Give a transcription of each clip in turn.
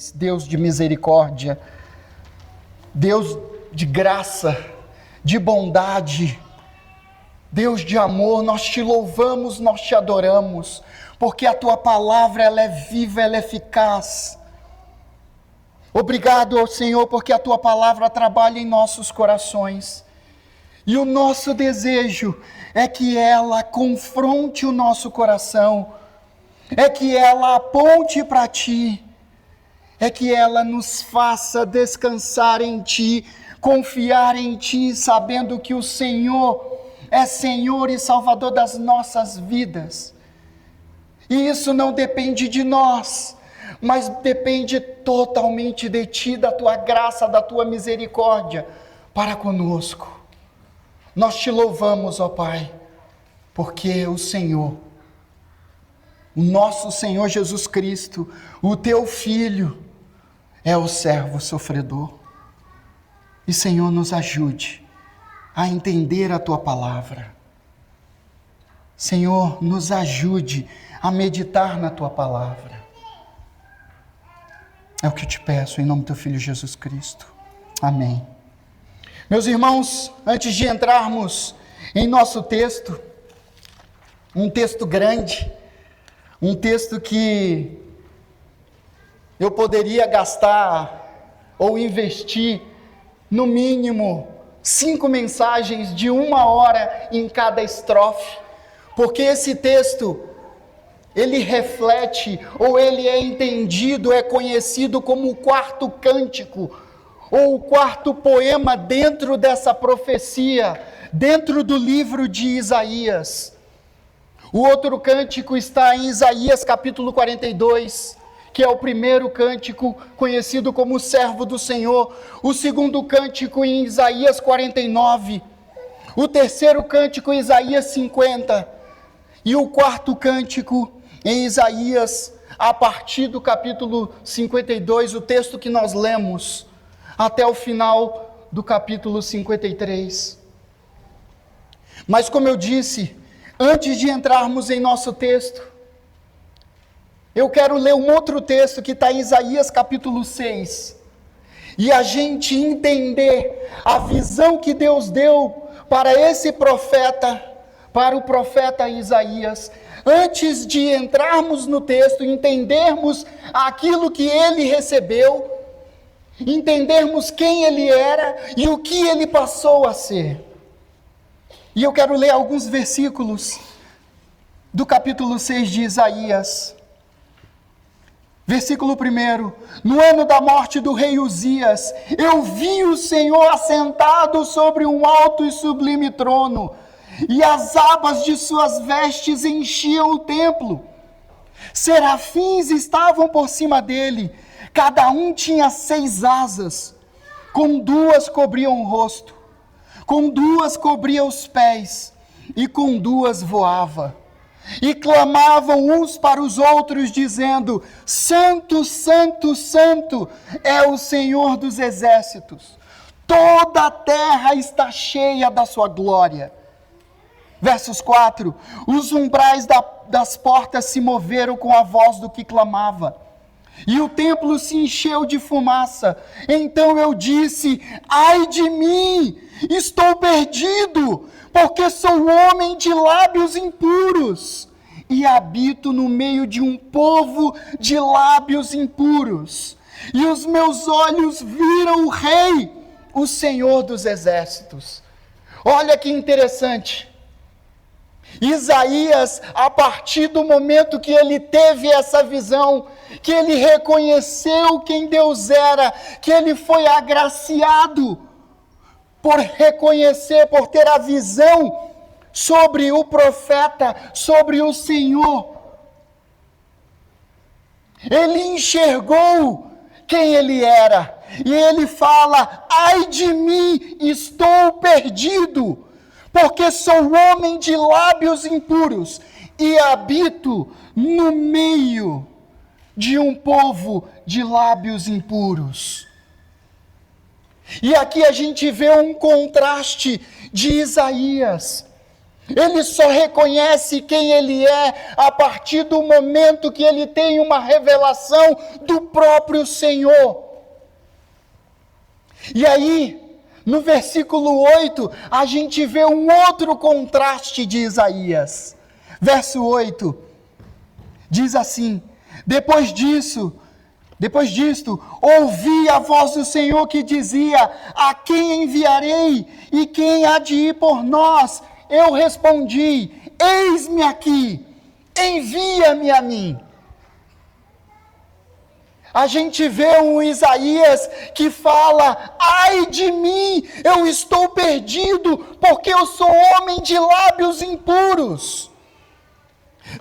vezes. Deus de misericórdia, Deus de graça, de bondade, Deus de amor, nós te louvamos, nós te adoramos, porque a tua palavra ela é viva, ela é eficaz. Obrigado, Senhor, porque a tua palavra trabalha em nossos corações. E o nosso desejo é que ela confronte o nosso coração, é que ela aponte para ti, é que ela nos faça descansar em ti, confiar em ti, sabendo que o Senhor é Senhor e Salvador das nossas vidas. E isso não depende de nós, mas depende totalmente de ti, da tua graça, da tua misericórdia para conosco. Nós te louvamos, ó Pai, porque o Senhor, o nosso Senhor Jesus Cristo, o teu Filho, é o servo sofredor. E, Senhor, nos ajude a entender a tua palavra. Senhor, nos ajude a meditar na tua palavra. É o que eu te peço, em nome do teu Filho Jesus Cristo. Amém. Meus irmãos, antes de entrarmos em nosso texto, um texto grande, um texto que eu poderia gastar ou investir, no mínimo, 5 mensagens de 1 hora em cada estrofe, porque esse texto, ele reflete, ou ele é entendido, é conhecido como o 4º cântico, ou o 4º poema dentro dessa profecia, dentro do livro de Isaías. O outro cântico está em Isaías capítulo 42, que é o primeiro cântico conhecido como o servo do Senhor. O segundo cântico em Isaías 49. O terceiro cântico em Isaías 50. E o 4º cântico em Isaías, a partir do capítulo 52, o texto que nós lemos, até o final do capítulo 53. Mas como eu disse, antes de entrarmos em nosso texto, eu quero ler um outro texto que está em Isaías capítulo 6, e a gente entender a visão que Deus deu para esse profeta, para o profeta Isaías. Antes de entrarmos no texto, entendermos aquilo que ele recebeu, entendermos quem ele era e o que ele passou a ser. E eu quero ler alguns versículos do capítulo 6 de Isaías. Versículo 1: No ano da morte do rei Uzias, eu vi o Senhor assentado sobre um alto e sublime trono, e as abas de suas vestes enchiam o templo. Serafins estavam por cima dele, cada um tinha 6 asas, com 2 cobriam o rosto, com 2 cobria os pés, e com 2 voava. E clamavam uns para os outros, dizendo: Santo, Santo, Santo é o Senhor dos exércitos, toda a terra está cheia da sua glória. Versos 4: Os umbrais das portas se moveram com a voz do que clamava, e o templo se encheu de fumaça. Então eu disse: ai de mim, estou perdido, porque sou homem de lábios impuros, e habito no meio de um povo de lábios impuros. E os meus olhos viram o Rei, o Senhor dos exércitos. Olha que interessante. Isaías, a partir do momento que ele teve essa visão, que ele reconheceu quem Deus era, que ele foi agraciado por reconhecer, por ter a visão sobre o profeta, sobre o Senhor. Ele enxergou quem ele era, e ele fala: ai de mim, estou perdido, porque sou homem de lábios impuros e habito no meio de um povo de lábios impuros. E aqui a gente vê um contraste de Isaías. Ele só reconhece quem ele é a partir do momento que ele tem uma revelação do próprio Senhor. E aí, no versículo 8, a gente vê um outro contraste de Isaías. Verso 8, diz assim: Depois disto, ouvi a voz do Senhor que dizia: a quem enviarei e quem há de ir por nós? Eu respondi: eis-me aqui, envia-me a mim. A gente vê um Isaías que fala: ai de mim, eu estou perdido, porque eu sou homem de lábios impuros.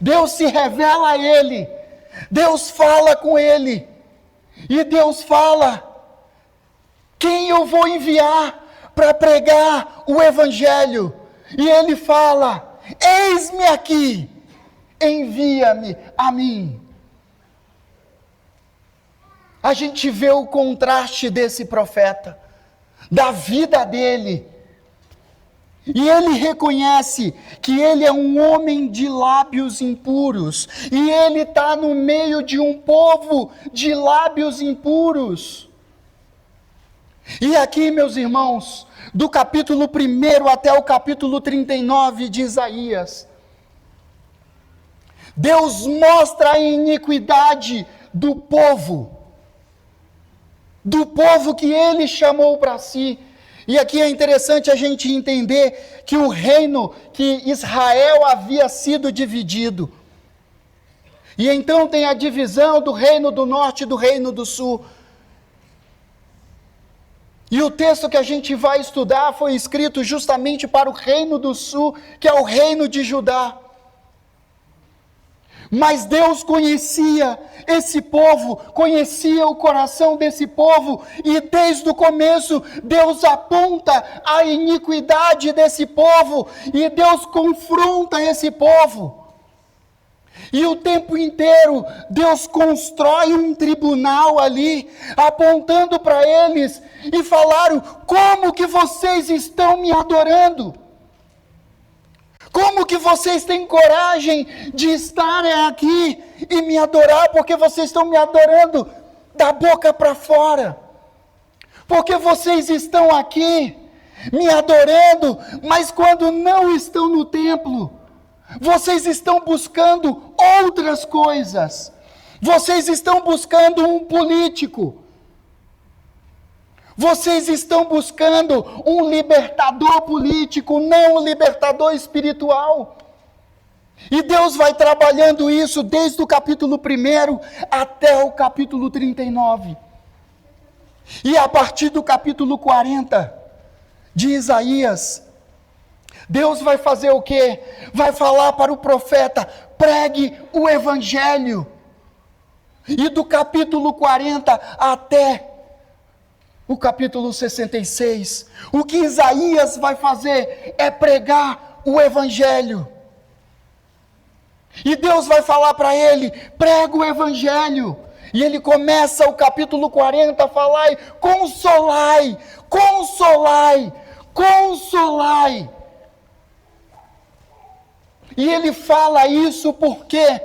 Deus se revela a ele, Deus fala com ele, e Deus fala: quem eu vou enviar para pregar o Evangelho? E ele fala: eis-me aqui, envia-me a mim. A gente vê o contraste desse profeta, da vida dele. E ele reconhece que ele é um homem de lábios impuros. E ele está no meio de um povo de lábios impuros. E aqui, meus irmãos, do capítulo 1 até o capítulo 39 de Isaías, Deus mostra a iniquidade do povo que ele chamou para si. E aqui é interessante a gente entender que o reino, que Israel havia sido dividido. E então tem a divisão do reino do norte e do reino do sul. E o texto que a gente vai estudar foi escrito justamente para o reino do sul, que é o reino de Judá. Mas Deus conhecia esse povo, conhecia o coração desse povo, e desde o começo Deus aponta a iniquidade desse povo, e Deus confronta esse povo. E o tempo inteiro Deus constrói um tribunal ali, apontando para eles, e falaram: como que vocês estão me adorando? Como que vocês têm coragem de estarem aqui e me adorar? Porque vocês estão me adorando da boca para fora. Porque vocês estão aqui me adorando, mas quando não estão no templo, vocês estão buscando outras coisas. Vocês estão buscando um político. Vocês estão buscando um libertador político, não um libertador espiritual. E Deus vai trabalhando isso desde o capítulo 1 até o capítulo 39. E a partir do capítulo 40 de Isaías, Deus vai fazer o quê? Vai falar para o profeta: pregue o Evangelho. E do capítulo 40 até o capítulo 66, o que Isaías vai fazer é pregar o Evangelho. E Deus vai falar para ele: prega o Evangelho. E ele começa o capítulo 40 a falar: consolai, consolai, consolai. E ele fala isso por quê?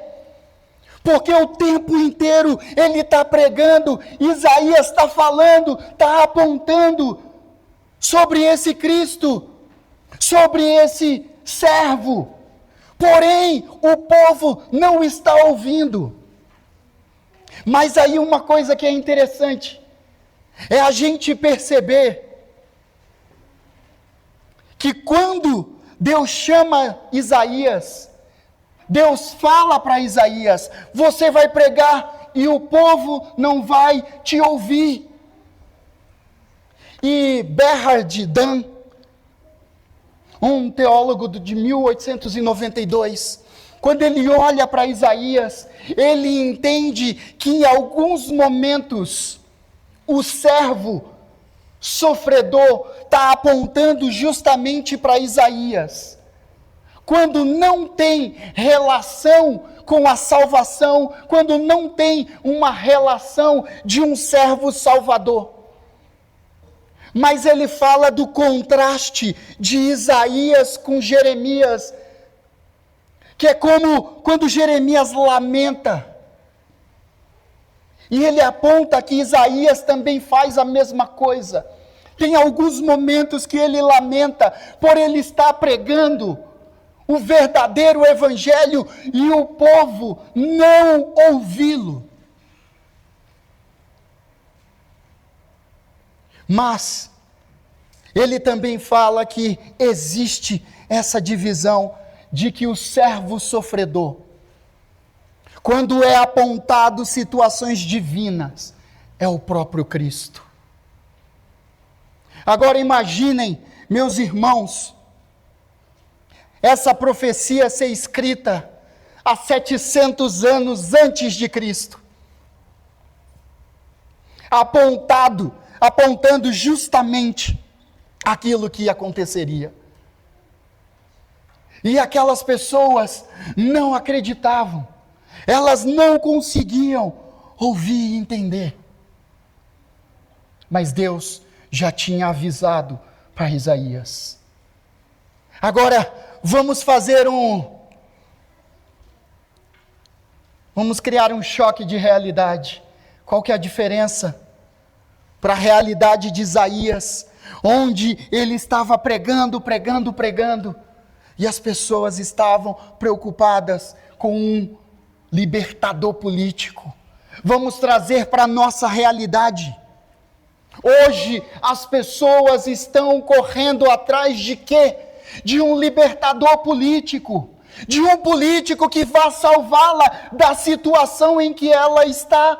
Porque o tempo inteiro ele está pregando, Isaías está falando, está apontando sobre esse Cristo, sobre esse servo. Porém, o povo não está ouvindo. Mas aí uma coisa que é interessante, é a gente perceber que quando Deus chama Isaías, Deus fala para Isaías: você vai pregar e o povo não vai te ouvir. E Bernard Dan, um teólogo de 1892, quando ele olha para Isaías, ele entende que em alguns momentos o servo sofredor está apontando justamente para Isaías. Quando não tem relação com a salvação, quando não tem uma relação de um servo salvador. Mas ele fala do contraste de Isaías com Jeremias, que é como quando Jeremias lamenta. E ele aponta que Isaías também faz a mesma coisa. Tem alguns momentos que ele lamenta por ele estar pregando o verdadeiro evangelho e o povo não ouvi-lo. Mas ele também fala que existe essa divisão de que o servo sofredor, quando é apontado situações divinas, é o próprio Cristo. Agora imaginem, meus irmãos, essa profecia ser escrita há 700 anos antes de Cristo, apontando justamente aquilo que aconteceria. E aquelas pessoas não acreditavam, elas não conseguiam ouvir e entender. Mas Deus já tinha avisado para Isaías. Agora, vamos criar um choque de realidade. Qual que é a diferença para a realidade de Isaías, onde ele estava pregando, e as pessoas estavam preocupadas com um libertador político? Vamos trazer para a nossa realidade. Hoje as pessoas estão correndo atrás de quê? De um libertador político, de um político que vá salvá-la da situação em que ela está,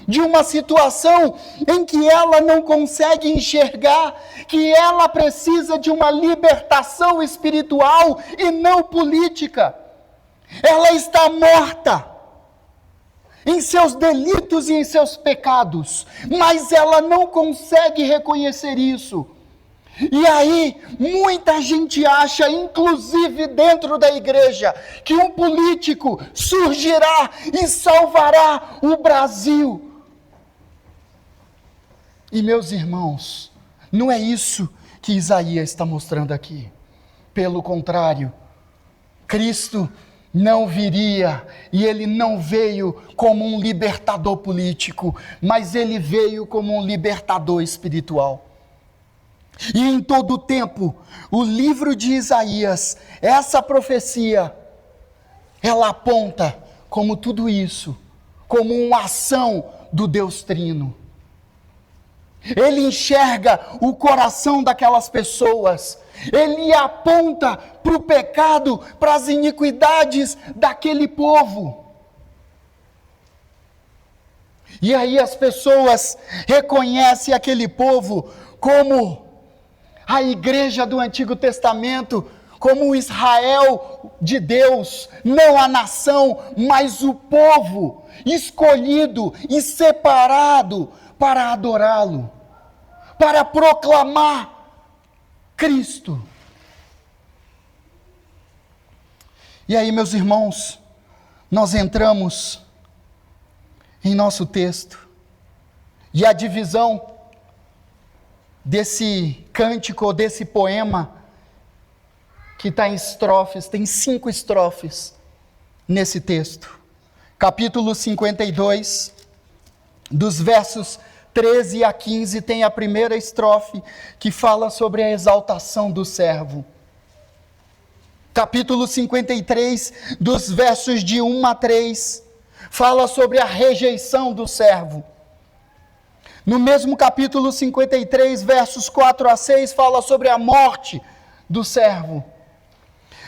de uma situação em que ela não consegue enxergar, que ela precisa de uma libertação espiritual e não política. Ela está morta em seus delitos e em seus pecados, mas ela não consegue reconhecer isso. E aí, muita gente acha, inclusive dentro da igreja, que um político surgirá e salvará o Brasil. E meus irmãos, não é isso que Isaías está mostrando aqui. Pelo contrário, Cristo não viria, e ele não veio como um libertador político, mas ele veio como um libertador espiritual. E em todo o tempo, o livro de Isaías, essa profecia, ela aponta como tudo isso, como uma ação do Deus Trino. Ele enxerga o coração daquelas pessoas, ele aponta para o pecado, para as iniquidades daquele povo. E aí as pessoas reconhecem aquele povo como a igreja do Antigo Testamento, como o Israel de Deus, não a nação, mas o povo escolhido e separado para adorá-lo, para proclamar Cristo. E aí, meus irmãos, nós entramos em nosso texto, e a divisão desse cântico, desse poema, que está em estrofes, tem 5 estrofes nesse texto. Capítulo 52, dos versos 13 a 15, tem a primeira estrofe que fala sobre a exaltação do servo. Capítulo 53, dos versos de 1 a 3, fala sobre a rejeição do servo. No mesmo capítulo 53, versos 4 a 6, fala sobre a morte do servo.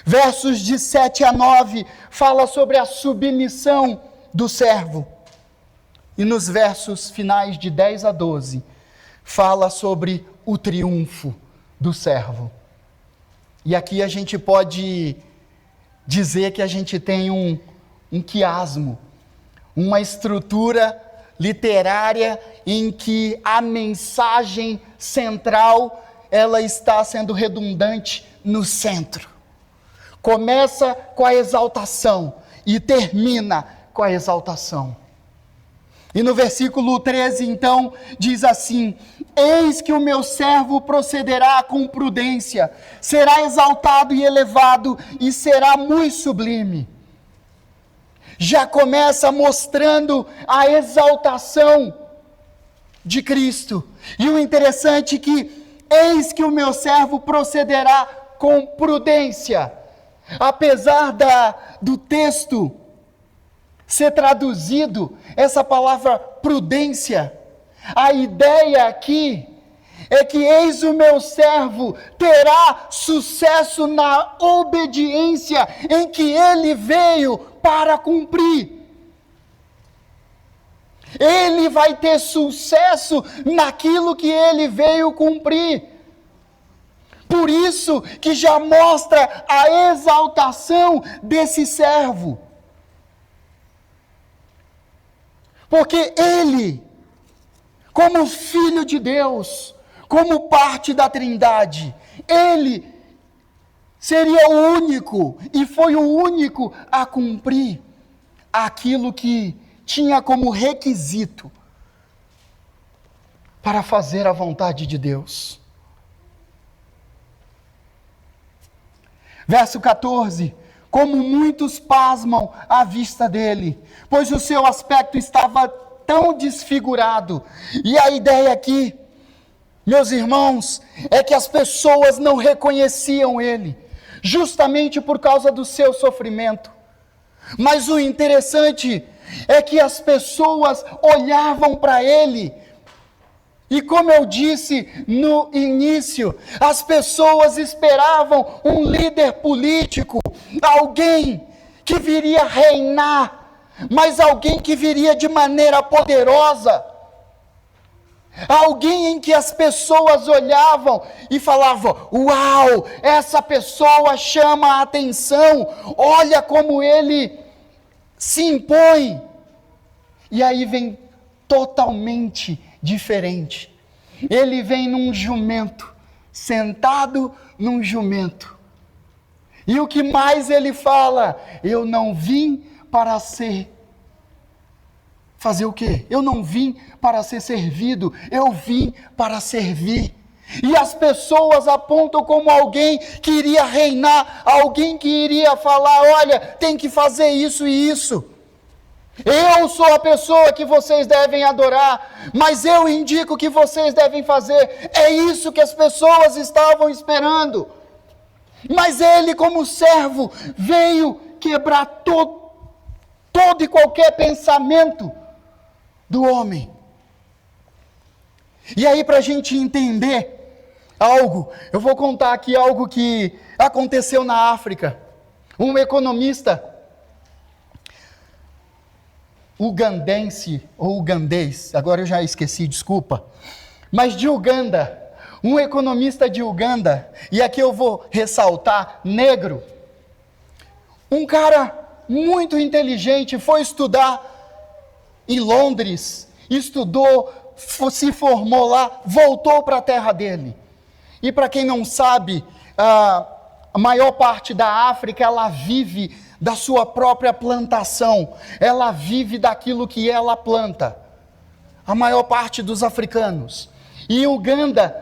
Versos de 7 a 9, fala sobre a submissão do servo. E nos versos finais de 10 a 12, fala sobre o triunfo do servo. E aqui a gente pode dizer que a gente tem um quiasmo, uma estrutura literária em que a mensagem central, ela está sendo redundante no centro. Começa com a exaltação e termina com a exaltação. E no versículo 13, então, diz assim: eis que o meu servo procederá com prudência, será exaltado e elevado, e será muito sublime. Já começa mostrando a exaltação de Cristo. E o interessante é que, eis que o meu servo procederá com prudência. Apesar do texto ser traduzido, essa palavra prudência, a ideia aqui é que eis o meu servo terá sucesso na obediência em que ele veio para cumprir. Ele vai ter sucesso naquilo que ele veio cumprir. Por isso que já mostra a exaltação desse servo. Porque ele, como filho de Deus, como parte da Trindade, ele seria o único, e foi o único a cumprir aquilo que tinha como requisito para fazer a vontade de Deus. Verso 14: como muitos pasmam à vista dele, pois o seu aspecto estava tão desfigurado. E a ideia aqui, meus irmãos, é que as pessoas não reconheciam ele, justamente por causa do seu sofrimento. Mas o interessante é que as pessoas olhavam para ele, e como eu disse no início, as pessoas esperavam um líder político, alguém que viria reinar, mas alguém que viria de maneira poderosa, alguém em que as pessoas olhavam e falavam: uau, essa pessoa chama a atenção, olha como ele se impõe. E aí vem totalmente diferente. Ele vem num jumento, sentado num jumento. E o que mais ele fala? Eu não vim para fazer o quê? Eu não vim para ser servido, eu vim para servir. E as pessoas apontam como alguém que iria reinar, alguém que iria falar: olha, tem que fazer isso e isso. Eu sou a pessoa que vocês devem adorar, mas eu indico o que vocês devem fazer. É isso que as pessoas estavam esperando. Mas ele, como servo, veio quebrar todo e qualquer pensamento do homem. E aí, para a gente entender algo, eu vou contar aqui algo que aconteceu na África. Um economista ugandense, ou ugandês, agora eu já esqueci, desculpa, mas de Uganda, um economista de Uganda, e aqui eu vou ressaltar, negro, um cara muito inteligente, foi estudar em Londres, estudou, se formou lá, voltou para a terra dele. E para quem não sabe, a maior parte da África, ela vive da sua própria plantação, ela vive daquilo que ela planta, a maior parte dos africanos. E Uganda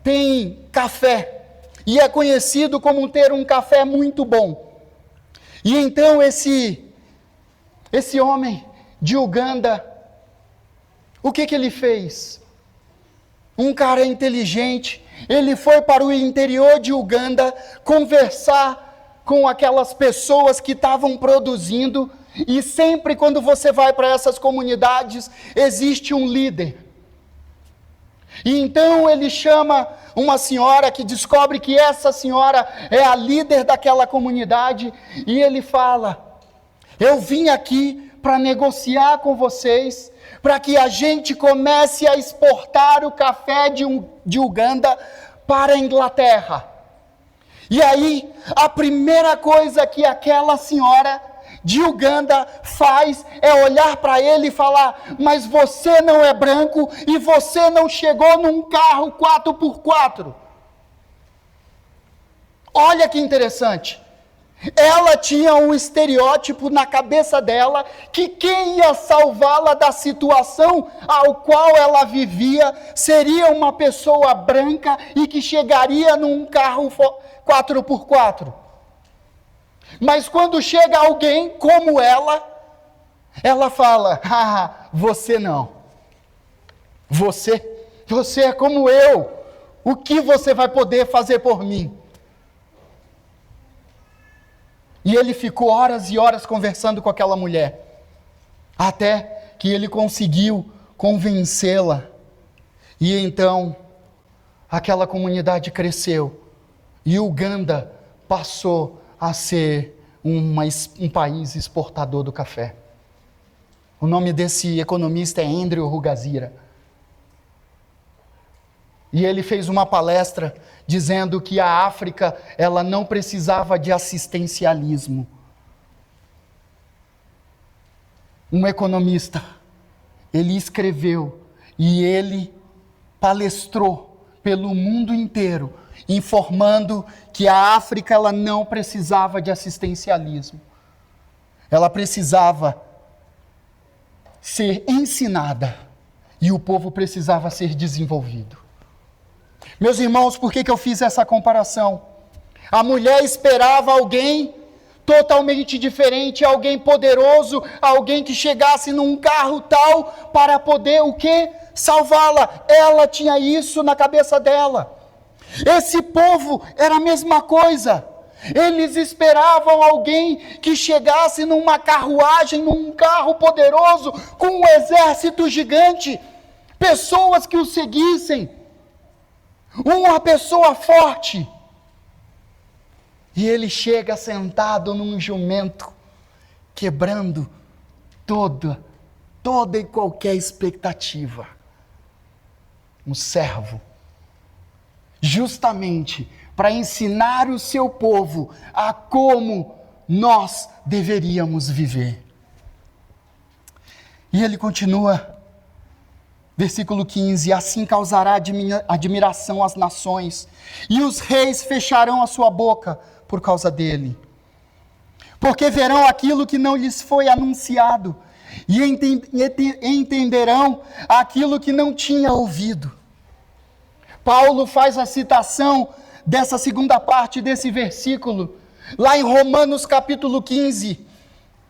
tem café, e é conhecido como ter um café muito bom. E então esse homem de Uganda, o que ele fez? Um cara inteligente, ele foi para o interior de Uganda conversar com aquelas pessoas que estavam produzindo, e sempre quando você vai para essas comunidades, existe um líder. E então ele chama uma senhora, que descobre que essa senhora é a líder daquela comunidade, e ele fala: eu vim aqui para negociar com vocês, para que a gente comece a exportar o café de Uganda para a Inglaterra. E aí, a primeira coisa que aquela senhora de Uganda faz é olhar para ele e falar: mas você não é branco e você não chegou num carro 4x4. Olha que interessante. Ela tinha um estereótipo na cabeça dela que quem ia salvá-la da situação ao qual ela vivia seria uma pessoa branca e que chegaria num carro 4x4. Mas quando chega alguém como ela fala: você não. Você é como eu. O que você vai poder fazer por mim? E ele ficou horas e horas conversando com aquela mulher, até que ele conseguiu convencê-la. E então, aquela comunidade cresceu, e Uganda passou a ser um país exportador do café. O nome desse economista é Andrew Rugazira. E ele fez uma palestra dizendo que a África, ela não precisava de assistencialismo. Um economista, ele escreveu e ele palestrou pelo mundo inteiro, informando que a África, ela não precisava de assistencialismo. Ela precisava ser ensinada e o povo precisava ser desenvolvido. Meus irmãos, por que eu fiz essa comparação? A mulher esperava alguém totalmente diferente, alguém poderoso, alguém que chegasse num carro tal para poder o quê? Salvá-la. Ela tinha isso na cabeça dela. Esse povo era a mesma coisa. Eles esperavam alguém que chegasse numa carruagem, num carro poderoso, com um exército gigante, pessoas que o seguissem. Uma pessoa forte. E ele chega sentado num jumento, quebrando toda e qualquer expectativa. Um servo. Justamente para ensinar o seu povo a como nós deveríamos viver. E ele continua. Versículo 15, assim causará admiração às nações, e os reis fecharão a sua boca por causa dele. Porque verão aquilo que não lhes foi anunciado, e entenderão aquilo que não tinha ouvido. Paulo faz a citação dessa segunda parte desse versículo, lá em Romanos capítulo 15,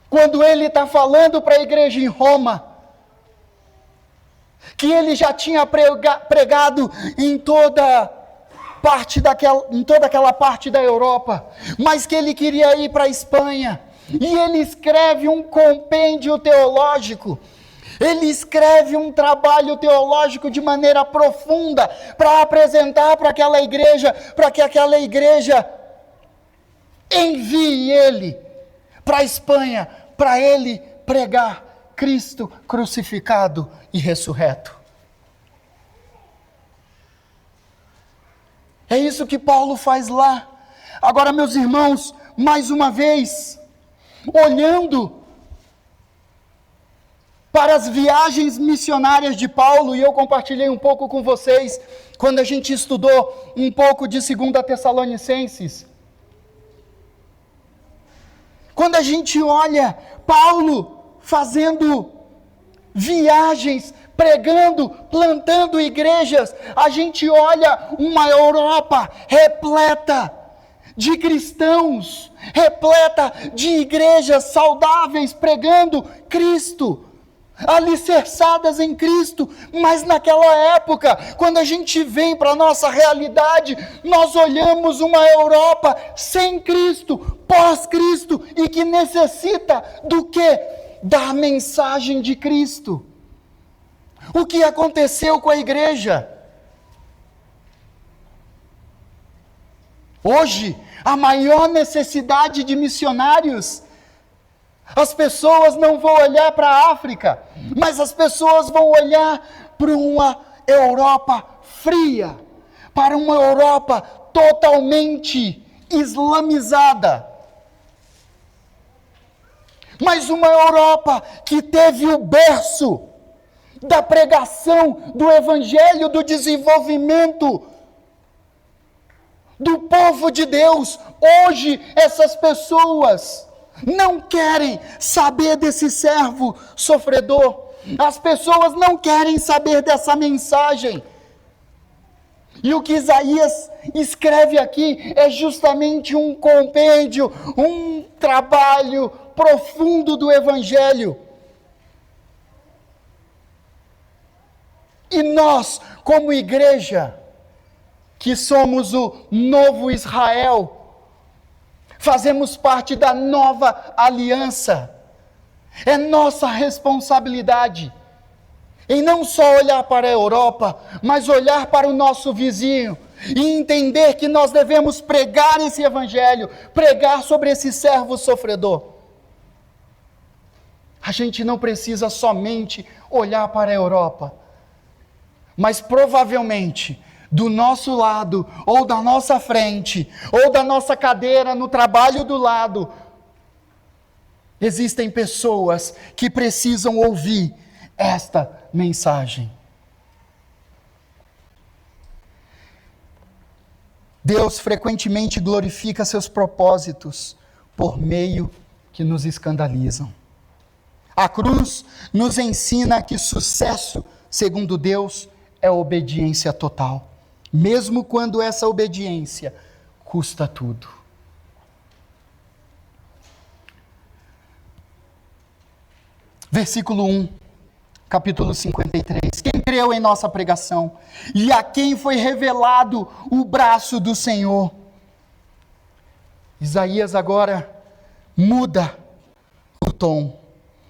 quando ele está falando para a igreja em Roma, que ele já tinha pregado em toda aquela parte da Europa, mas que ele queria ir para a Espanha, e ele escreve um compêndio teológico, ele escreve um trabalho teológico de maneira profunda, para apresentar para aquela igreja, para que aquela igreja envie ele para a Espanha, para ele pregar Cristo crucificado e ressurreto. É isso que Paulo faz lá. Agora, meus irmãos, mais uma vez, olhando para as viagens missionárias de Paulo, e eu compartilhei um pouco com vocês, quando a gente estudou um pouco de 2 Tessalonicenses. Quando a gente olha Paulo fazendo viagens, pregando, plantando igrejas, a gente olha uma Europa repleta de cristãos, repleta de igrejas saudáveis, pregando Cristo, alicerçadas em Cristo. Mas naquela época, quando a gente vem para a nossa realidade, nós olhamos uma Europa sem Cristo, pós-Cristo, e que necessita do quê? Da mensagem de Cristo. O que aconteceu com a igreja? Hoje, a maior necessidade de missionários, as pessoas não vão olhar para a África, mas as pessoas vão olhar para uma Europa fria, para uma Europa totalmente islamizada. Mas uma Europa que teve o berço da pregação, do evangelho, do desenvolvimento do povo de Deus. Hoje, essas pessoas não querem saber desse servo sofredor. As pessoas não querem saber dessa mensagem. E o que Isaías escreve aqui é justamente um compêndio, um trabalho profundo do Evangelho. E nós, como igreja, que somos o novo Israel, fazemos parte da nova aliança. É nossa responsabilidade em não só olhar para a Europa, mas olhar para o nosso vizinho e entender que nós devemos pregar esse evangelho, pregar sobre esse servo sofredor. A gente não precisa somente olhar para a Europa, mas provavelmente do nosso lado, ou da nossa frente, ou da nossa cadeira no trabalho do lado, existem pessoas que precisam ouvir esta mensagem. Deus frequentemente glorifica seus propósitos por meio que nos escandalizam. A cruz nos ensina que sucesso, segundo Deus, é obediência total, mesmo quando essa obediência custa tudo. Versículo 1, capítulo 53. Quem creu em nossa pregação e a quem foi revelado o braço do Senhor? Isaías agora muda o tom.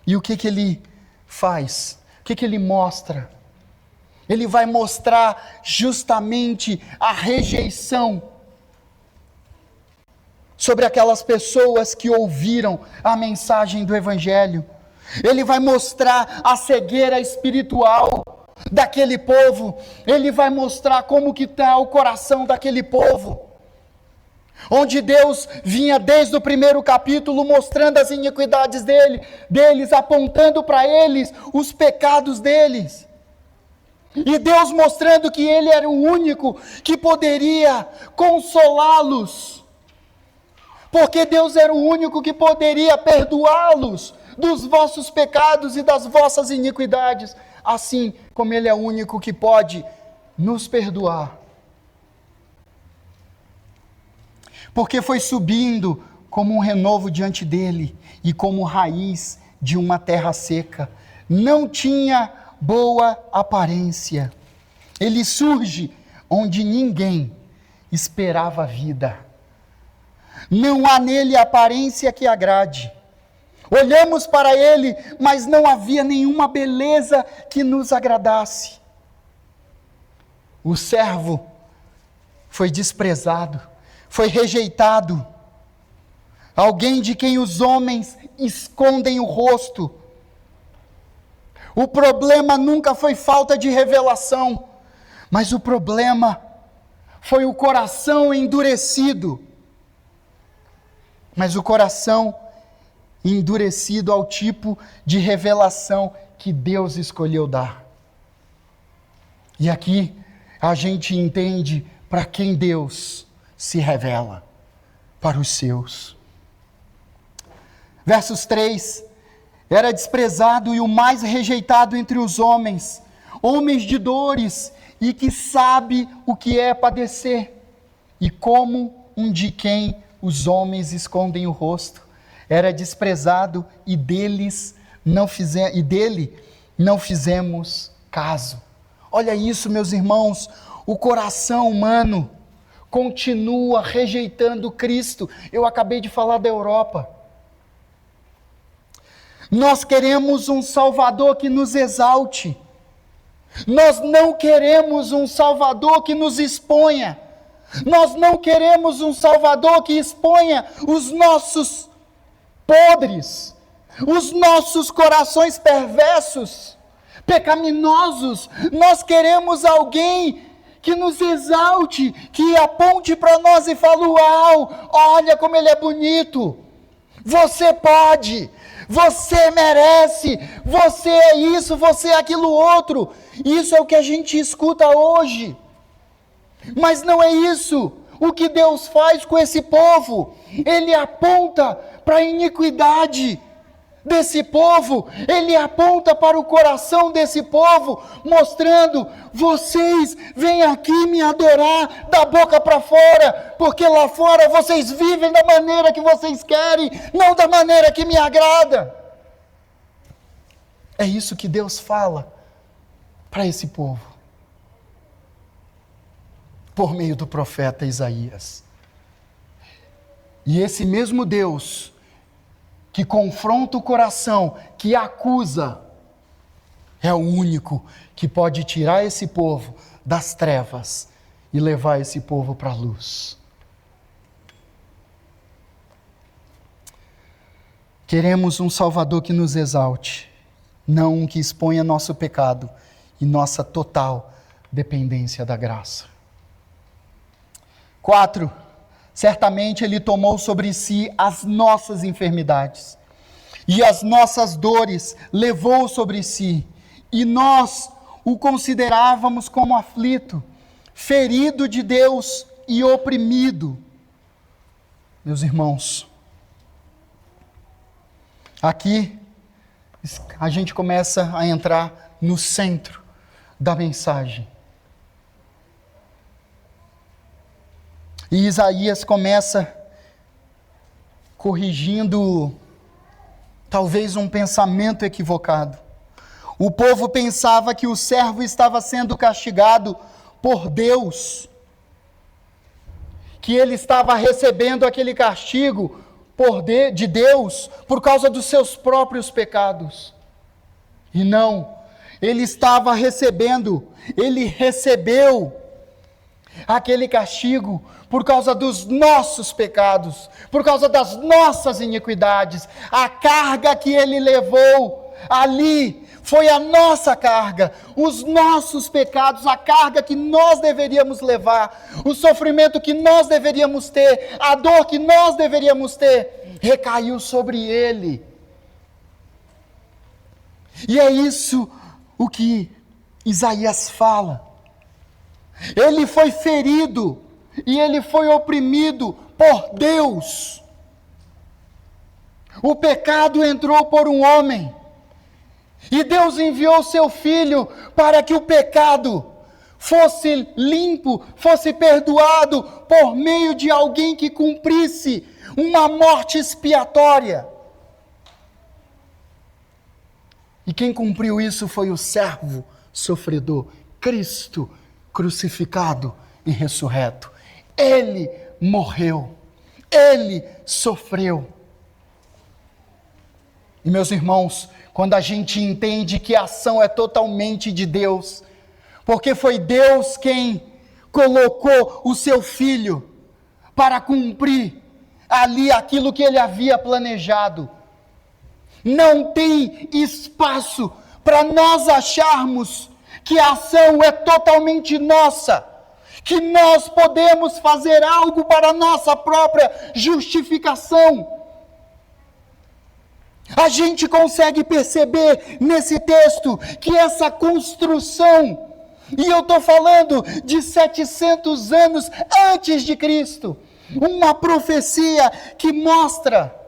E o que ele faz? O que ele mostra? Ele vai mostrar justamente a rejeição sobre aquelas pessoas que ouviram a mensagem do Evangelho. Ele vai mostrar a cegueira espiritual daquele povo. Ele vai mostrar como que está o coração daquele povo. Onde Deus vinha desde o primeiro capítulo mostrando as iniquidades deles, apontando para eles os pecados deles. E Deus mostrando que Ele era o único que poderia consolá-los. Porque Deus era o único que poderia perdoá-los dos vossos pecados e das vossas iniquidades, assim como Ele é o único que pode nos perdoar. Porque foi subindo como um renovo diante dele e como raiz de uma terra seca. Não tinha boa aparência. Ele surge onde ninguém esperava a vida. Não há nele aparência que agrade. Olhamos para ele, mas não havia nenhuma beleza que nos agradasse. O servo foi desprezado, foi rejeitado. Alguém de quem os homens escondem o rosto. O problema nunca foi falta de revelação, mas o problema foi o coração endurecido. Mas o coração endurecido ao tipo de revelação que Deus escolheu dar. E aqui a gente entende para quem Deus se revela: para os seus. Versos 3: era desprezado e o mais rejeitado entre os homens, homens de dores e que sabe o que é padecer, e como um de quem os homens escondem o rosto. Era desprezado e dele não fizemos caso. Olha isso, meus irmãos, o coração humano continua rejeitando Cristo. Eu acabei de falar da Europa. Nós queremos um Salvador que nos exalte. Nós não queremos um Salvador que nos exponha. Nós não queremos um Salvador que exponha os nossos podres, os nossos corações perversos, pecaminosos. Nós queremos alguém que nos exalte, que aponte para nós e fale: uau, olha como ele é bonito, você pode, você merece, você é isso, você é aquilo outro. Isso é o que a gente escuta hoje. Mas não é isso. o que Deus faz com esse povo? Ele aponta para a iniquidade desse povo, ele aponta para o coração desse povo, mostrando: vocês vêm aqui me adorar da boca para fora, porque lá fora vocês vivem da maneira que vocês querem, não da maneira que me agrada. É isso que Deus fala para esse povo, por meio do profeta Isaías. E esse mesmo Deus que confronta o coração, que acusa, é o único que pode tirar esse povo das trevas e levar esse povo para a luz. Queremos um Salvador que nos exalte, não um que exponha nosso pecado e nossa total dependência da graça. 4. Certamente Ele tomou sobre si as nossas enfermidades e as nossas dores levou sobre si, e nós o considerávamos como aflito, ferido de Deus e oprimido. Meus irmãos, aqui a gente começa a entrar no centro da mensagem. E Isaías começa corrigindo talvez um pensamento equivocado. O povo pensava que o servo estava sendo castigado por Deus, que ele estava recebendo aquele castigo de Deus por causa dos seus próprios pecados. E não, ele recebeu aquele castigo por causa dos nossos pecados, por causa das nossas iniquidades. A carga que ele levou ali foi a nossa carga, os nossos pecados, a carga que nós deveríamos levar, o sofrimento que nós deveríamos ter, a dor que nós deveríamos ter, recaiu sobre ele. E é isso o que Isaías fala. Ele foi ferido e ele foi oprimido por Deus. O pecado entrou por um homem e Deus enviou seu Filho para que o pecado fosse limpo, fosse perdoado por meio de alguém que cumprisse uma morte expiatória. E quem cumpriu isso foi o servo sofredor, Cristo crucificado e ressurreto. Ele morreu, ele sofreu. E meus irmãos, quando a gente entende que a ação é totalmente de Deus, porque foi Deus quem colocou o seu Filho para cumprir ali aquilo que ele havia planejado, não tem espaço para nós acharmos que a ação é totalmente nossa, que nós podemos fazer algo para a nossa própria justificação. A gente consegue perceber nesse texto que essa construção, e eu estou falando de 700 anos antes de Cristo, uma profecia que mostra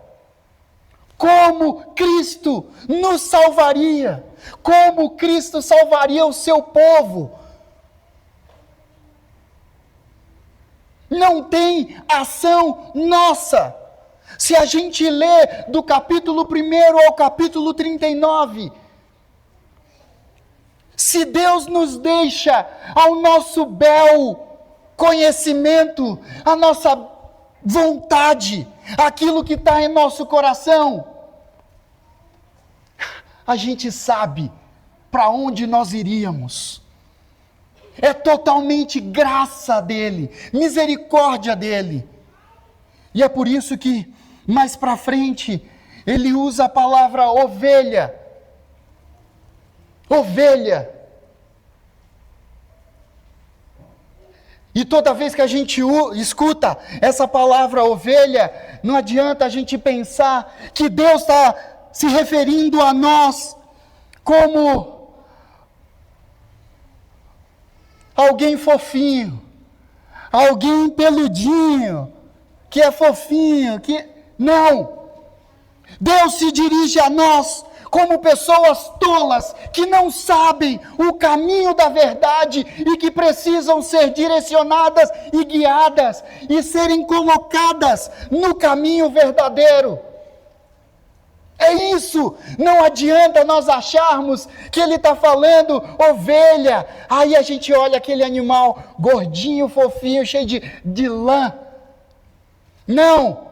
como Cristo nos salvaria, como Cristo salvaria o seu povo. Não tem ação nossa. Se a gente lê do capítulo 1 ao capítulo 39, se Deus nos deixa ao nosso bel conhecimento, a nossa vontade, aquilo que está em nosso coração, a gente sabe para onde nós iríamos. É totalmente graça dele, misericórdia dele. E é por isso que, mais para frente, ele usa a palavra ovelha. Ovelha. E toda vez que a gente escuta essa palavra ovelha, não adianta a gente pensar que Deus está se referindo a nós como alguém fofinho, alguém peludinho, que é fofinho, que... Não! Deus se dirige a nós como pessoas tolas, que não sabem o caminho da verdade e que precisam ser direcionadas e guiadas e serem colocadas no caminho verdadeiro. É isso, não adianta nós acharmos que ele está falando ovelha, aí a gente olha aquele animal gordinho, fofinho, cheio de lã. Não,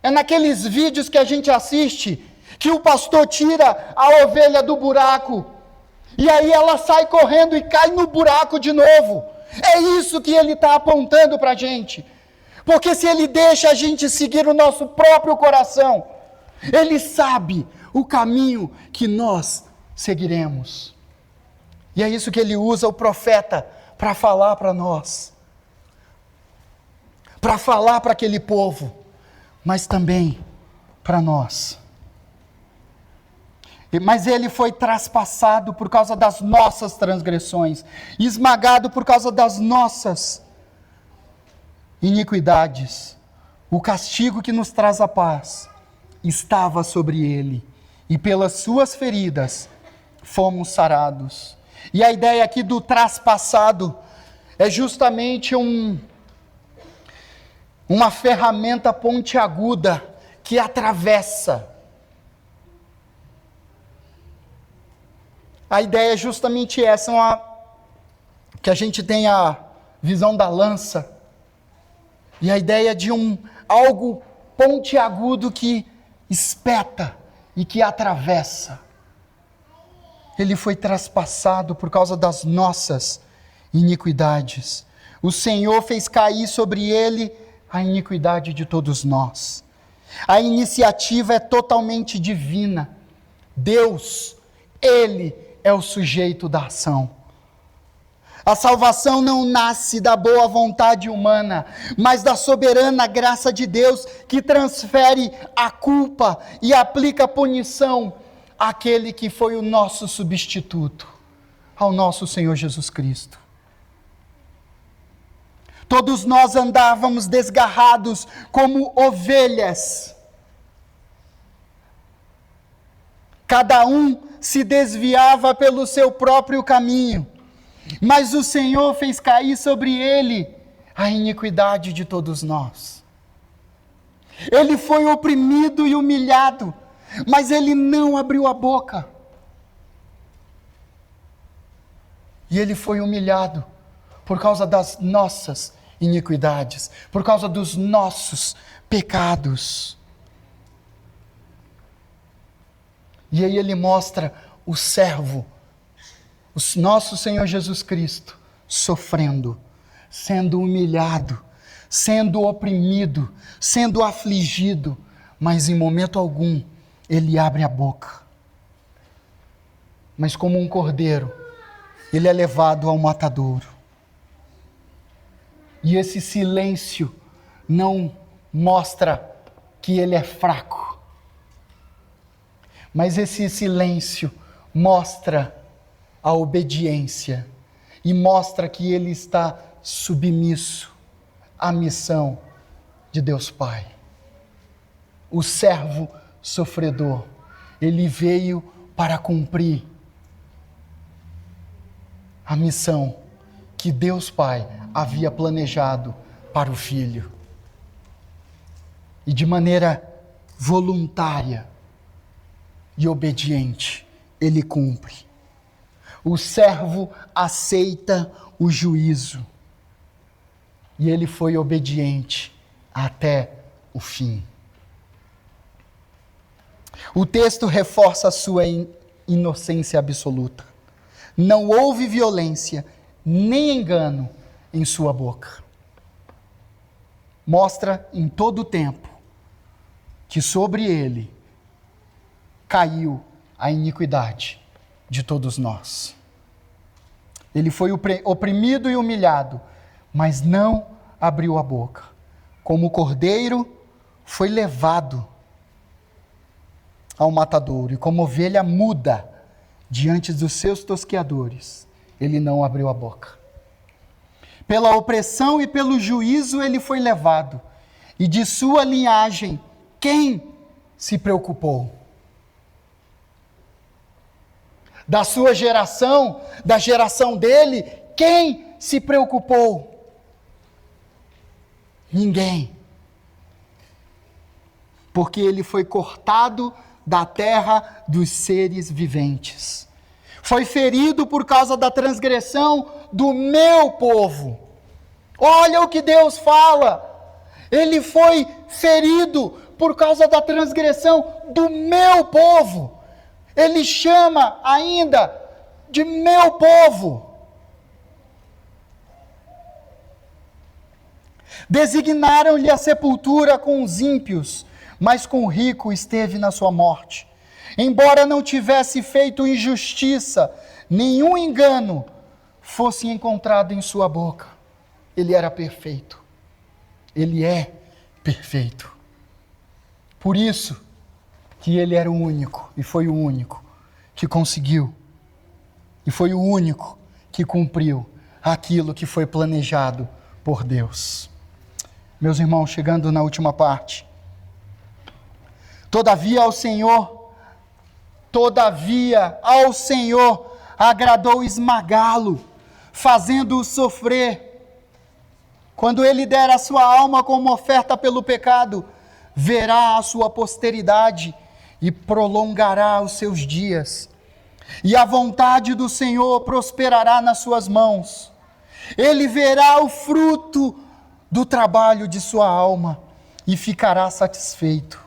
é naqueles vídeos que a gente assiste, que o pastor tira a ovelha do buraco, e aí ela sai correndo e cai no buraco de novo. É isso que ele está apontando para a gente, porque se ele deixa a gente seguir o nosso próprio coração, ele sabe o caminho que nós seguiremos. E é isso que ele usa o profeta para falar para nós. Para falar para aquele povo, mas também para nós. Mas ele foi traspassado por causa das nossas transgressões, esmagado por causa das nossas iniquidades. O castigo que nos traz a paz estava sobre ele, e pelas suas feridas fomos sarados. E a ideia aqui do traspassado é justamente uma ferramenta pontiaguda que atravessa. A ideia é justamente essa, que a gente tem a visão da lança, e a ideia de algo pontiagudo que espeta e que atravessa. Ele foi traspassado por causa das nossas iniquidades. O Senhor fez cair sobre ele a iniquidade de todos nós. A iniciativa é totalmente divina. Deus, Ele é o sujeito da ação. A salvação não nasce da boa vontade humana, mas da soberana graça de Deus, que transfere a culpa e aplica a punição àquele que foi o nosso substituto, ao nosso Senhor Jesus Cristo. Todos nós andávamos desgarrados como ovelhas. Cada um se desviava pelo seu próprio caminho. Mas o Senhor fez cair sobre ele a iniquidade de todos nós. Ele foi oprimido e humilhado, mas ele não abriu a boca. E ele foi humilhado por causa das nossas iniquidades, por causa dos nossos pecados. E aí ele mostra o servo, o nosso Senhor Jesus Cristo, sofrendo, sendo humilhado, sendo oprimido, sendo afligido, mas em momento algum ele abre a boca. Mas como um cordeiro, ele é levado ao matadouro. E esse silêncio não mostra que ele é fraco, mas esse silêncio mostra a obediência e mostra que ele está submisso à missão de Deus Pai. O servo sofredor, ele veio para cumprir a missão que Deus Pai havia planejado para o Filho. E de maneira voluntária e obediente, ele cumpre. O servo aceita o juízo. E ele foi obediente até o fim. O texto reforça a sua inocência absoluta. Não houve violência, nem engano em sua boca. Mostra em todo o tempo que sobre ele caiu a iniquidade de todos nós. Ele foi oprimido e humilhado, mas não abriu a boca. Como o cordeiro foi levado ao matadouro, e como ovelha muda diante dos seus tosqueadores, ele não abriu a boca. Pela opressão e pelo juízo ele foi levado. E de sua linhagem, quem se preocupou? Da sua geração, da geração dele, quem se preocupou? Ninguém. Porque ele foi cortado da terra dos seres viventes. Foi ferido por causa da transgressão do meu povo. Olha o que Deus fala. Ele foi ferido por causa da transgressão do meu povo. Ele chama ainda de meu povo. Designaram-lhe a sepultura com os ímpios, mas com o rico esteve na sua morte. Embora não tivesse feito injustiça, nenhum engano fosse encontrado em sua boca. Ele era perfeito. Ele é perfeito. Por isso que ele era o único, e foi o único que conseguiu, e foi o único que cumpriu aquilo que foi planejado por Deus. Meus irmãos, chegando na última parte. Todavia ao Senhor agradou esmagá-lo, fazendo-o sofrer. Quando ele der a sua alma como oferta pelo pecado, verá a sua posteridade e prolongará os seus dias. E a vontade do Senhor prosperará nas suas mãos. Ele verá o fruto do trabalho de sua alma e ficará satisfeito.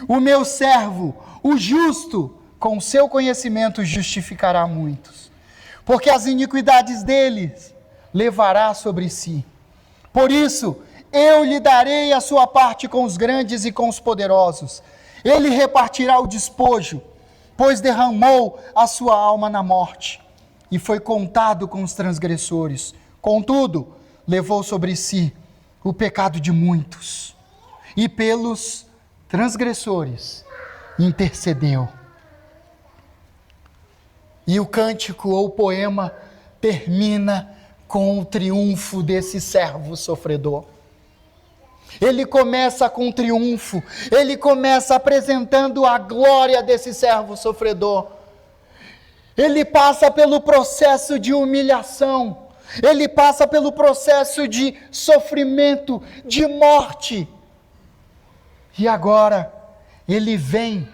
O meu servo, o justo, com seu conhecimento justificará muitos, porque as iniquidades deles levará sobre si. Por isso, eu lhe darei a sua parte com os grandes e com os poderosos. Ele repartirá o despojo, pois derramou a sua alma na morte, e foi contado com os transgressores. Contudo, levou sobre si o pecado de muitos, e pelos transgressores intercedeu. E o cântico ou poema termina com o triunfo desse servo sofredor. Ele começa com triunfo, ele começa apresentando a glória desse servo sofredor. Ele passa pelo processo de humilhação, ele passa pelo processo de sofrimento, de morte. E agora, ele vem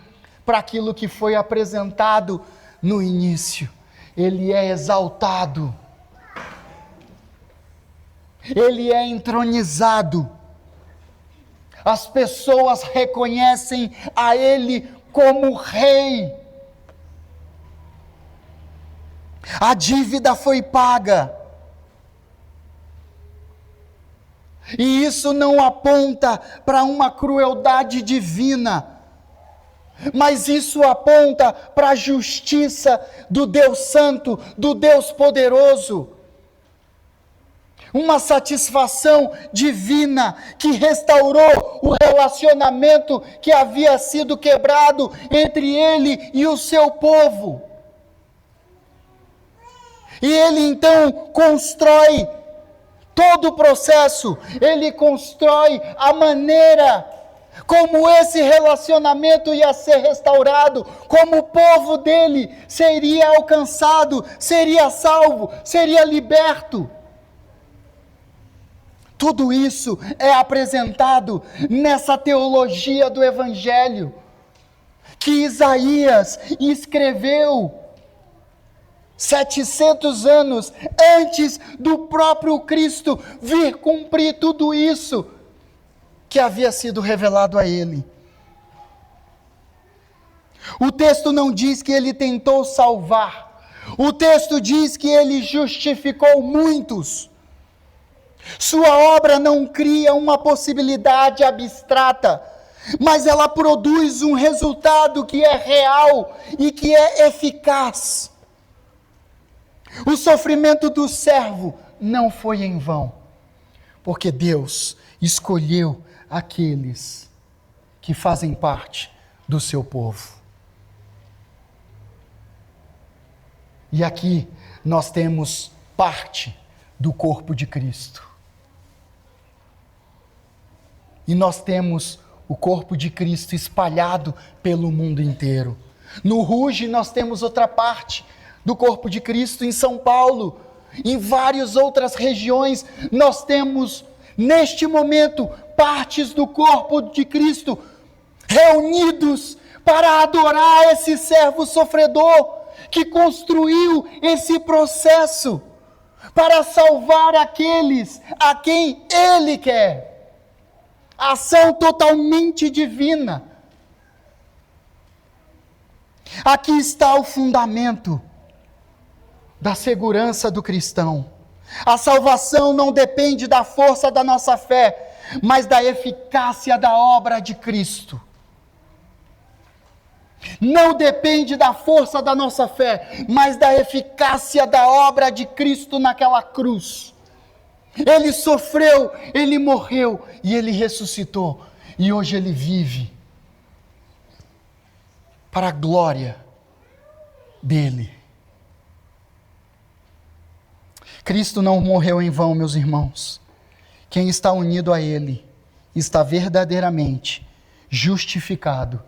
para aquilo que foi apresentado no início. Ele é exaltado. Ele é entronizado. As pessoas reconhecem a ele como rei. A dívida foi paga. E isso não aponta para uma crueldade divina, mas isso aponta para a justiça do Deus Santo, do Deus Poderoso. Uma satisfação divina que restaurou o relacionamento que havia sido quebrado entre ele e o seu povo. E ele então constrói todo o processo, ele constrói a maneira como esse relacionamento ia ser restaurado, como o povo dele seria alcançado, seria salvo, seria liberto. Tudo isso é apresentado nessa teologia do Evangelho, que Isaías escreveu 700 anos antes do próprio Cristo vir cumprir tudo isso que havia sido revelado a ele. O texto não diz que ele tentou salvar, o texto diz que ele justificou muitos. Sua obra não cria uma possibilidade abstrata, mas ela produz um resultado que é real e que é eficaz. O sofrimento do servo não foi em vão, porque Deus escolheu aqueles que fazem parte do seu povo. E aqui nós temos parte do corpo de Cristo. E nós temos o corpo de Cristo espalhado pelo mundo inteiro. No Ruge nós temos outra parte do corpo de Cristo em São Paulo. Em várias outras regiões nós temos, neste momento, partes do corpo de Cristo reunidos para adorar esse servo sofredor que construiu esse processo para salvar aqueles a quem Ele quer. Ação totalmente divina. Aqui está o fundamento da segurança do cristão. A salvação não depende da força da nossa fé, mas da eficácia da obra de Cristo. Não depende da força da nossa fé, mas da eficácia da obra de Cristo naquela cruz. Ele sofreu, Ele morreu e Ele ressuscitou. E hoje Ele vive para a glória dEle. Cristo não morreu em vão, meus irmãos. Quem está unido a Ele está verdadeiramente justificado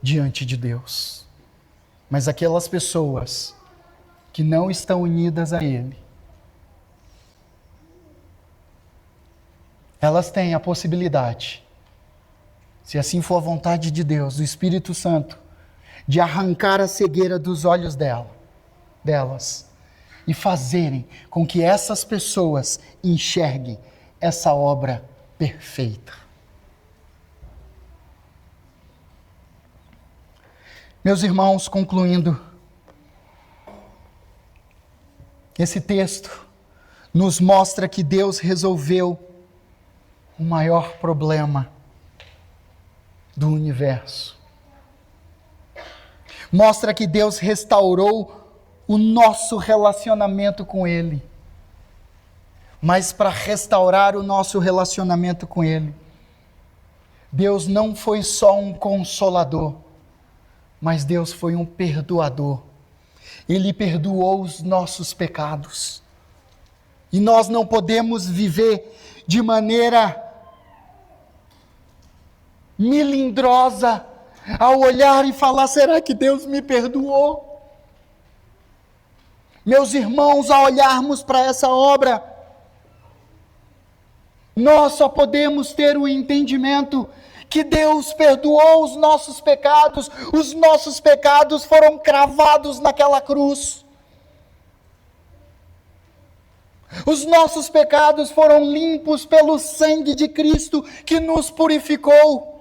diante de Deus. Mas aquelas pessoas que não estão unidas a Ele, elas têm a possibilidade, se assim for a vontade de Deus, do Espírito Santo, de arrancar a cegueira dos olhos delas e fazerem com que essas pessoas enxerguem essa obra perfeita. Meus irmãos, concluindo, esse texto nos mostra que Deus resolveu o maior problema do universo. Mostra que Deus restaurou o nosso relacionamento com Ele. Mas para restaurar o nosso relacionamento com Ele, Deus não foi só um consolador, mas Deus foi um perdoador. Ele perdoou os nossos pecados. E nós não podemos viver de maneira melindrosa, ao olhar e falar, será que Deus me perdoou? Meus irmãos, ao olharmos para essa obra, nós só podemos ter o entendimento que Deus perdoou os nossos pecados foram cravados naquela cruz. Os nossos pecados foram limpos pelo sangue de Cristo que nos purificou.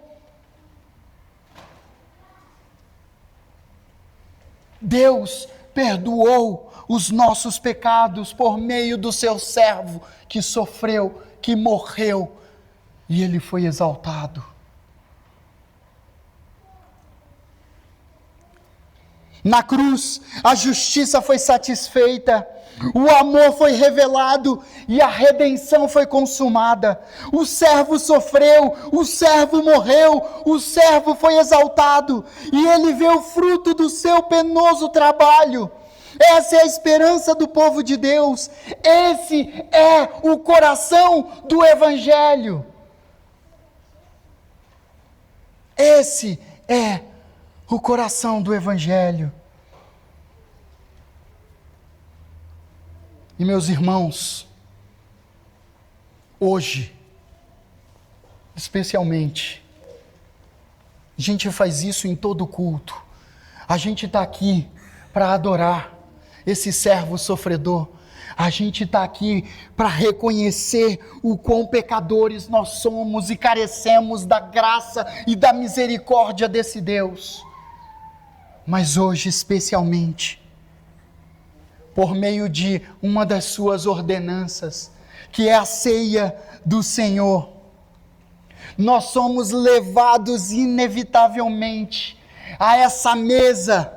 Deus perdoou os nossos pecados por meio do seu servo que sofreu, que morreu, e ele foi exaltado. Na cruz, a justiça foi satisfeita, o amor foi revelado e a redenção foi consumada. O servo sofreu, o servo morreu, o servo foi exaltado e ele vê o fruto do seu penoso trabalho. Essa é a esperança do povo de Deus. Esse é o coração do Evangelho. Esse é o coração do Evangelho. E meus irmãos, hoje, especialmente, a gente faz isso em todo culto. A gente está aqui para adorar esse servo sofredor. A gente está aqui para reconhecer o quão pecadores nós somos e carecemos da graça e da misericórdia desse Deus. Mas hoje, especialmente, por meio de uma das suas ordenanças, que é a ceia do Senhor, nós somos levados inevitavelmente a essa mesa,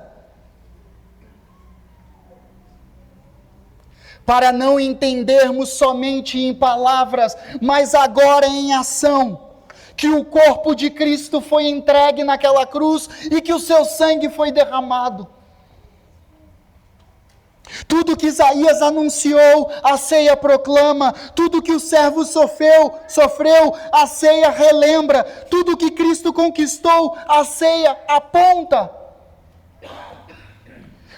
para não entendermos somente em palavras, mas agora em ação, que o corpo de Cristo foi entregue naquela cruz e que o seu sangue foi derramado. Tudo que Isaías anunciou, a ceia proclama. Tudo que o servo sofreu, a ceia relembra. Tudo que Cristo conquistou, a ceia aponta.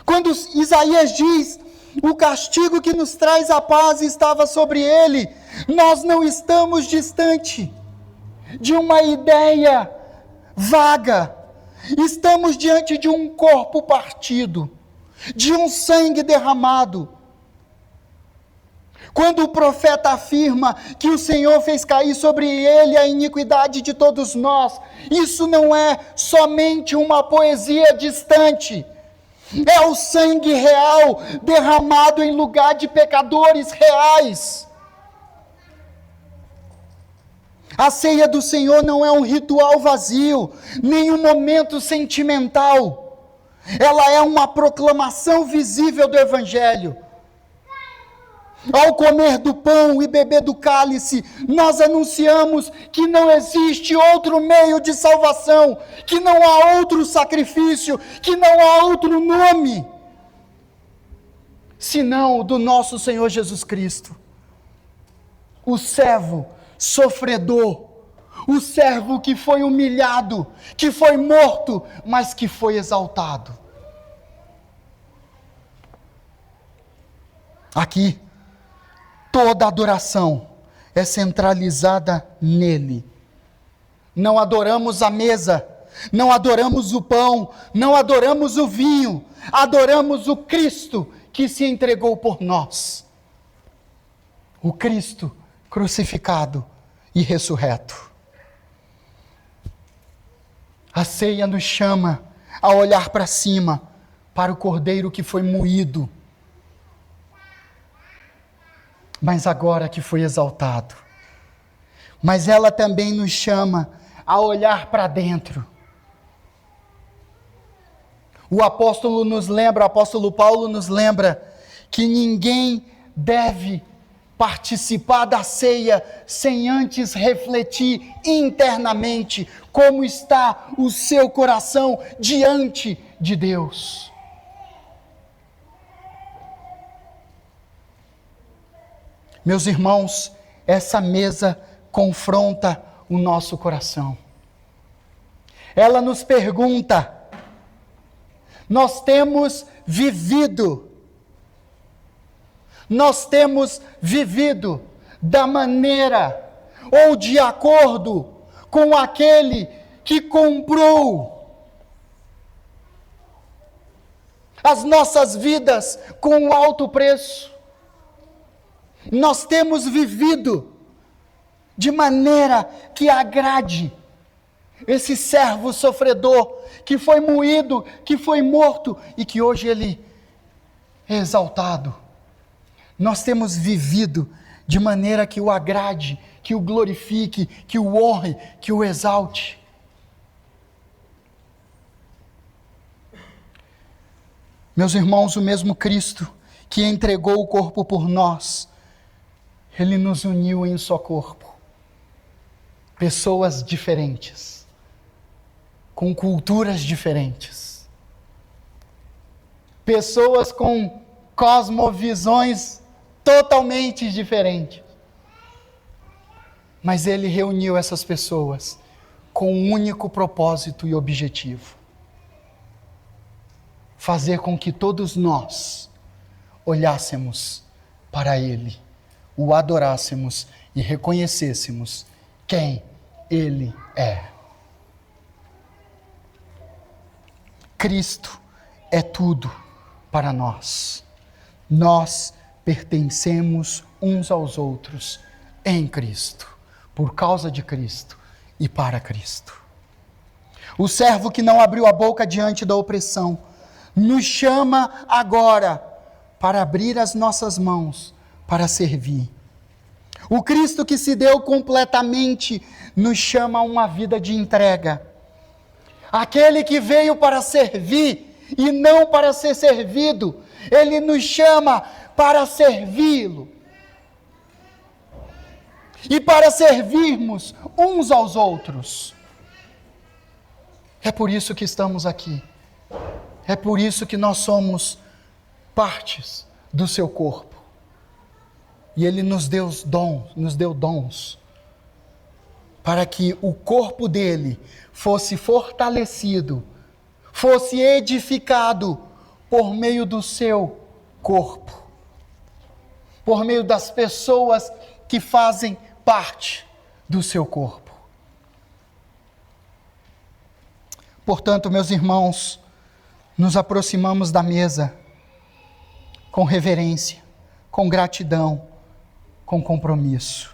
Quando Isaías diz, o castigo que nos traz a paz estava sobre ele, nós não estamos distante de uma ideia vaga. Estamos diante de um corpo partido, de um sangue derramado. Quando o profeta afirma que o Senhor fez cair sobre ele a iniquidade de todos nós, isso não é somente uma poesia distante. É o sangue real derramado em lugar de pecadores reais. A ceia do Senhor não é um ritual vazio, nem um momento sentimental. Ela é uma proclamação visível do Evangelho. Ao comer do pão e beber do cálice, nós anunciamos que não existe outro meio de salvação, que não há outro sacrifício, que não há outro nome, senão o do nosso Senhor Jesus Cristo. O servo sofredor, o servo que foi humilhado, que foi morto, mas que foi exaltado. Aqui, toda adoração é centralizada nele. Não adoramos a mesa, não adoramos o pão, não adoramos o vinho, adoramos o Cristo que se entregou por nós. O Cristo crucificado e ressurreto. A ceia nos chama a olhar para cima, para o Cordeiro que foi moído, mas agora que foi exaltado. Mas ela também nos chama a olhar para dentro. O apóstolo Paulo nos lembra que ninguém deve participar da ceia sem antes refletir internamente como está o seu coração diante de Deus. Meus irmãos, essa mesa confronta o nosso coração. Ela nos pergunta: nós temos vivido da maneira ou de acordo com aquele que comprou as nossas vidas com um alto preço? Nós temos vivido de maneira que agrade esse servo sofredor que foi moído, que foi morto e que hoje ele é exaltado. Nós temos vivido de maneira que o agrade, que o glorifique, que o honre, que o exalte. Meus irmãos, o mesmo Cristo que entregou o corpo por nós, Ele nos uniu em um só corpo. Pessoas diferentes, com culturas diferentes, pessoas com cosmovisões totalmente diferentes. Mas Ele reuniu essas pessoas com um único propósito e objetivo: fazer com que todos nós olhássemos para Ele, o adorássemos e reconhecêssemos quem Ele é. Cristo é tudo para nós. Nós pertencemos uns aos outros em Cristo, por causa de Cristo e para Cristo. O servo que não abriu a boca diante da opressão nos chama agora para abrir as nossas mãos para servir. O Cristo que se deu completamente nos chama a uma vida de entrega. Aquele que veio para servir e não para ser servido, Ele nos chama para servi-lo. E para servirmos uns aos outros. É por isso que estamos aqui. É por isso que nós somos partes do seu corpo. E Ele nos deu dons, para que o corpo dele fosse fortalecido, fosse edificado por meio do seu corpo, por meio das pessoas que fazem parte do seu corpo. Portanto, meus irmãos, nos aproximamos da mesa com reverência, com gratidão, com compromisso.